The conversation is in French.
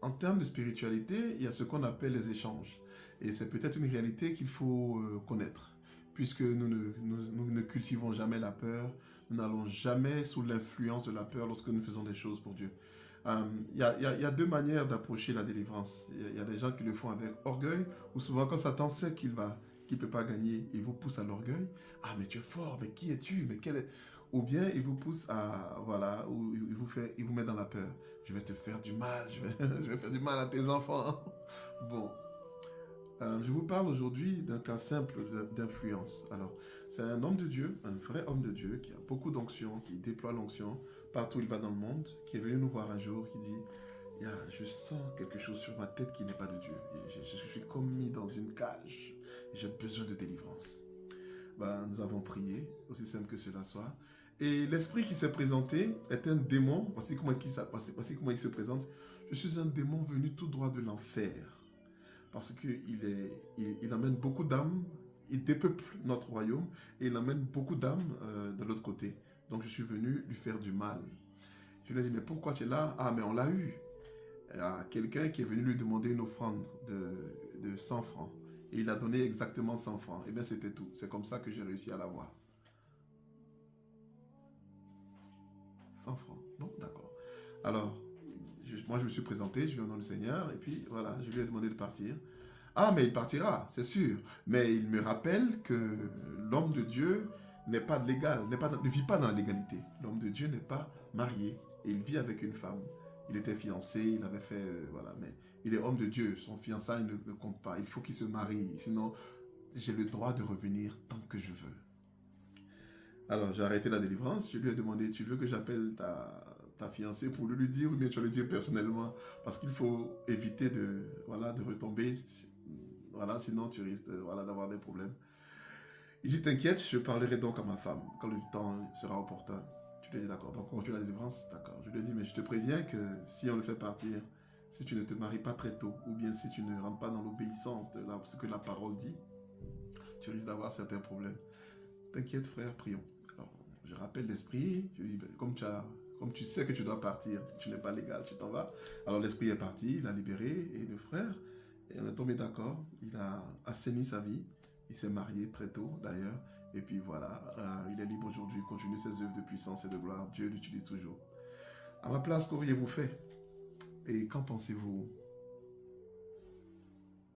en termes de spiritualité, il y a ce qu'on appelle les échanges. Et c'est peut-être une réalité qu'il faut connaître, puisque nous ne cultivons jamais la peur, nous n'allons jamais sous l'influence de la peur lorsque nous faisons des choses pour Dieu. Il y a deux manières d'approcher la délivrance. Il y a des gens qui le font avec orgueil, ou souvent quand Satan sait qu'il ne peut pas gagner, il vous pousse à l'orgueil. Ah, mais tu es fort, mais qui es-tu? Mais quel est... Ou bien il vous pousse à, voilà, ou il vous met dans la peur. Je vais te faire du mal, je vais faire du mal à tes enfants. Bon, je vous parle aujourd'hui d'un cas simple d'influence. Alors, c'est un homme de Dieu, un vrai homme de Dieu, qui a beaucoup d'onction, qui déploie l'onction partout où il va dans le monde, qui est venu nous voir un jour, qui dit, je sens quelque chose sur ma tête qui n'est pas de Dieu. Je suis comme mis dans une cage. J'ai besoin de délivrance. Nous avons prié, aussi simple que cela soit. Et l'esprit qui s'est présenté est un démon. Voici comment il se présente. Je suis un démon venu tout droit de l'enfer. Parce qu'il amène beaucoup d'âmes, il dépeuple notre royaume et il amène beaucoup d'âmes de l'autre côté. Donc je suis venu lui faire du mal. Je lui ai dit, mais pourquoi tu es là? Ah, mais on l'a eu. Il y a quelqu'un qui est venu lui demander une offrande de 100 francs. Et il a donné exactement 100 francs. Et bien c'était tout. C'est comme ça que j'ai réussi à l'avoir. 100 francs. Bon, d'accord. Alors, moi je me suis présenté, je vais au nom du Seigneur, et puis voilà, je lui ai demandé de partir. Ah, mais il partira, c'est sûr. Mais il me rappelle que l'homme de Dieu n'est pas légal, ne vit pas dans la légalité. L'homme de Dieu n'est pas marié, et il vit avec une femme. Il était fiancé, il avait fait, voilà, mais il est homme de Dieu, son fiançailles ne compte pas. Il faut qu'il se marie, sinon j'ai le droit de revenir tant que je veux. Alors, j'ai arrêté la délivrance, je lui ai demandé, tu veux que j'appelle ta fiancée pour lui dire, ou bien tu vas lui dire personnellement, parce qu'il faut éviter de retomber, voilà, sinon tu risques d'avoir des problèmes. Il dit, t'inquiète, je parlerai donc à ma femme, quand le temps sera opportun. Je lui ai dit, d'accord, donc on continue la délivrance, d'accord. Je lui ai dit, mais je te préviens que si on le fait partir, si tu ne te maries pas très tôt, ou bien si tu ne rentres pas dans l'obéissance de ce que la parole dit, tu risques d'avoir certains problèmes. T'inquiète frère, prions. Alors, je rappelle l'esprit, je lui dis, comme tu sais que tu dois partir, tu n'es pas légal, tu t'en vas. Alors l'esprit est parti, il a libéré, et le frère, et on est tombé d'accord, il a assaini sa vie, il s'est marié très tôt d'ailleurs, et puis voilà, il est libre aujourd'hui, il continue ses œuvres de puissance et de gloire, Dieu l'utilise toujours. À ma place, qu'auriez-vous fait? Et qu'en pensez-vous?